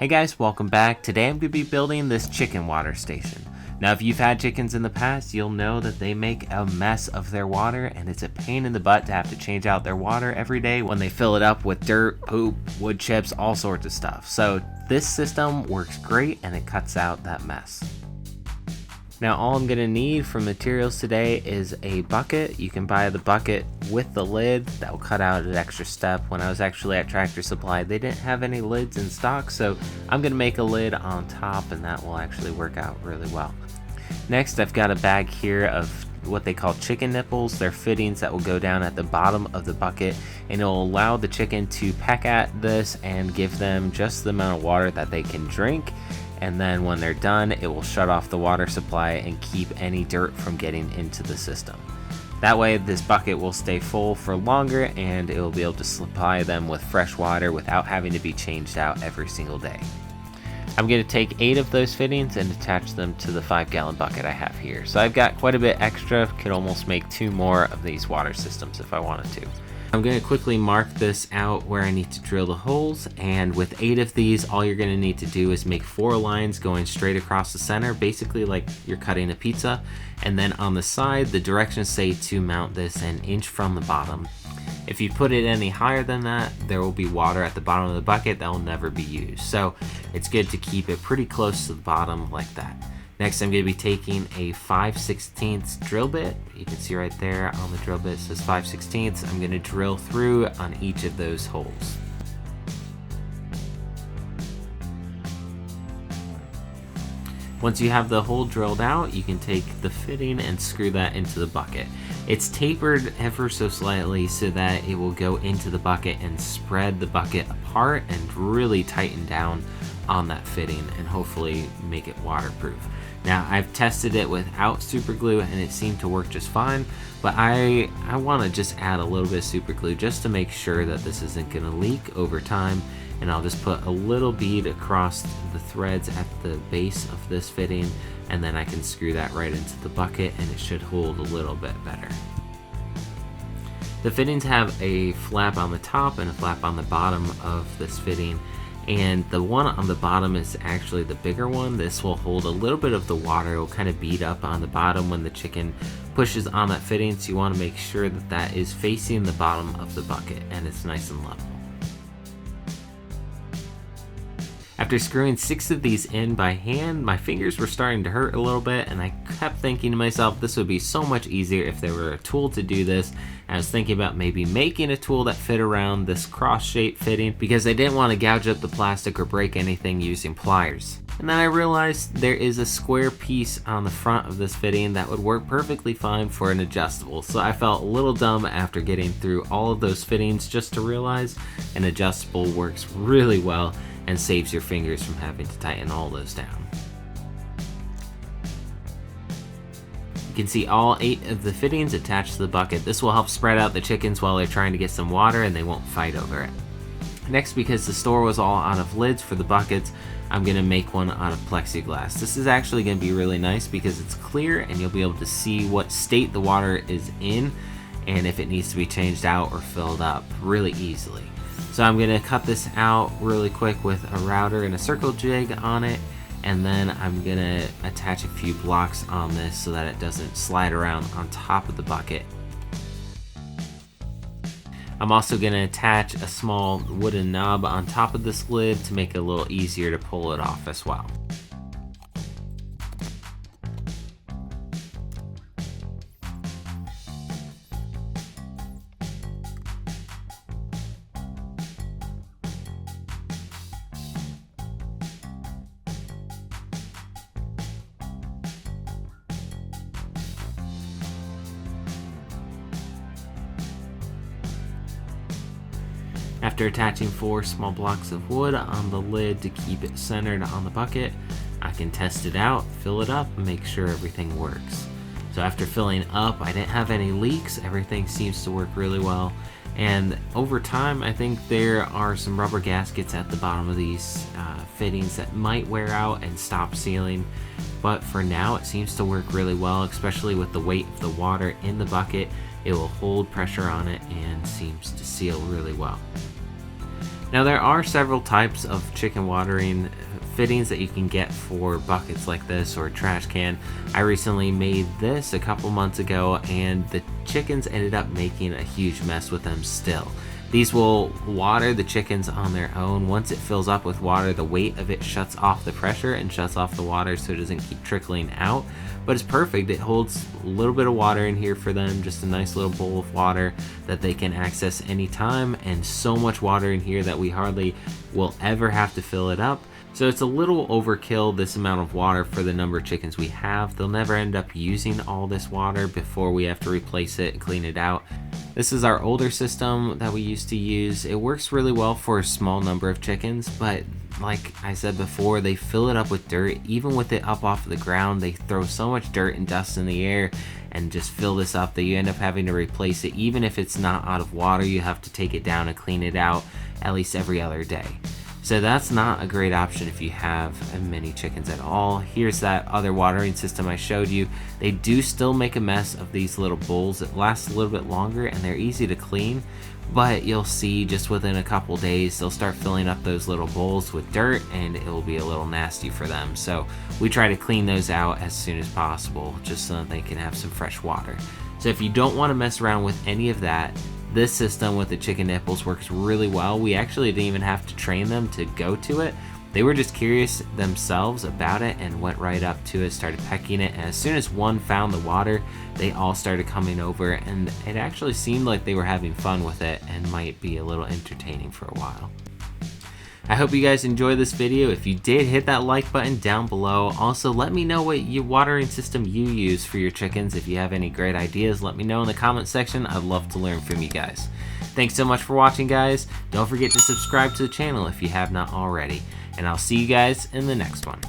Hey guys, welcome back. Today I'm going to be building this chicken water station. Now if you've had chickens in the past, you'll know that they make a mess of their water and it's a pain in the butt to have to change out their water every day when they fill it up with dirt, poop, wood chips, all sorts of stuff. So this system works great and it cuts out that mess. Now all I'm going to need for materials today is a bucket. You can buy the bucket with the lid. That will cut out an extra step. When I was actually at Tractor Supply, they didn't have any lids in stock, so I'm going to make a lid on top and that will actually work out really well. Next, I've got a bag here of what they call chicken nipples. They're fittings that will go down at the bottom of the bucket and it will allow the chicken to peck at this and give them just the amount of water that they can drink. And then when they're done, it will shut off the water supply and keep any dirt from getting into the system. That way this bucket will stay full for longer and it will be able to supply them with fresh water without having to be changed out every single day. I'm going to take 8 of those fittings and attach them to the 5-gallon bucket I have here. So I've got quite a bit extra, could almost make 2 more of these water systems if I wanted to. I'm going to quickly mark this out where I need to drill the holes, and with 8 of these, all you're going to need to do is make 4 lines going straight across the center, basically like you're cutting a pizza, and then on the side, the directions say to mount this 1 inch from the bottom. If you put it any higher than that, there will be water at the bottom of the bucket that will never be used, so it's good to keep it pretty close to the bottom like that. Next, I'm going to be taking a 5/16 drill bit. You can see right there on the drill bit it says 5/16. I'm going to drill through on each of those holes. Once you have the hole drilled out, you can take the fitting and screw that into the bucket. It's tapered ever so slightly so that it will go into the bucket and spread the bucket apart and really tighten down on that fitting and hopefully make it waterproof. Now I've tested it without super glue and it seemed to work just fine, but I want to just add a little bit of super glue just to make sure that this isn't going to leak over time, and I'll just put a little bead across the threads at the base of this fitting and then I can screw that right into the bucket and it should hold a little bit better. The fittings have a flap on the top and a flap on the bottom of this fitting, and the one on the bottom is actually the bigger one. This will hold a little bit of the water. It will kind of bead up on the bottom when the chicken pushes on that fitting, so you want to make sure that that is facing the bottom of the bucket and it's nice and level. After screwing 6 of these in by hand, my fingers were starting to hurt a little bit and I kept thinking to myself this would be so much easier if there were a tool to do this. I was thinking about maybe making a tool that fit around this cross-shaped fitting because I didn't want to gouge up the plastic or break anything using pliers. And then I realized there is a square piece on the front of this fitting that would work perfectly fine for an adjustable. So I felt a little dumb after getting through all of those fittings just to realize an adjustable works really well and saves your fingers from having to tighten all those down. You can see all 8 of the fittings attached to the bucket. This will help spread out the chickens while they're trying to get some water and they won't fight over it. Next, because the store was all out of lids for the buckets, I'm going to make one out of plexiglass. This is actually going to be really nice because it's clear and you'll be able to see what state the water is in and if it needs to be changed out or filled up really easily. So I'm going to cut this out really quick with a router and a circle jig on it, and then I'm going to attach a few blocks on this so that it doesn't slide around on top of the bucket. I'm also going to attach a small wooden knob on top of this lid to make it a little easier to pull it off as well. After attaching 4 small blocks of wood on the lid to keep it centered on the bucket, I can test it out, fill it up, and make sure everything works. So after filling up, I didn't have any leaks. Everything seems to work really well. And over time, I think there are some rubber gaskets at the bottom of these fittings that might wear out and stop sealing. But for now, it seems to work really well, especially with the weight of the water in the bucket. It will hold pressure on it and seems to seal really well. Now there are several types of chicken watering fittings that you can get for buckets like this or a trash can. I recently made this a couple months ago and the chickens ended up making a huge mess with them still. These will water the chickens on their own. Once it fills up with water, the weight of it shuts off the pressure and shuts off the water so it doesn't keep trickling out. But it's perfect. It holds a little bit of water in here for them, just a nice little bowl of water that they can access anytime, and so much water in here that we hardly will ever have to fill it up. So it's a little overkill, this amount of water, for the number of chickens we have. They'll never end up using all this water before we have to replace it and clean it out. This is our older system that we used to use. It works really well for a small number of chickens, but like I said before, they fill it up with dirt. Even with it up off the ground, they throw so much dirt and dust in the air and just fill this up that you end up having to replace it. Even if it's not out of water, you have to take it down and clean it out at least every other day. So that's not a great option if you have many chickens at all. Here's that other watering system I showed you. They do still make a mess of these little bowls. It lasts a little bit longer and they're easy to clean, but you'll see just within a couple days they'll start filling up those little bowls with dirt and it'll be a little nasty for them. So we try to clean those out as soon as possible just so that they can have some fresh water. So if you don't want to mess around with any of that, this system with the chicken nipples works really well. We actually didn't even have to train them to go to it. They were just curious themselves about it and went right up to it, started pecking it, and as soon as one found the water, they all started coming over, and it actually seemed like they were having fun with it and might be a little entertaining for a while. I hope you guys enjoyed this video. If you did, hit that like button down below. Also, let me know what watering system you use for your chickens. If you have any great ideas, let me know in the comment section. I'd love to learn from you guys. Thanks so much for watching, guys. Don't forget to subscribe to the channel if you have not already. And I'll see you guys in the next one.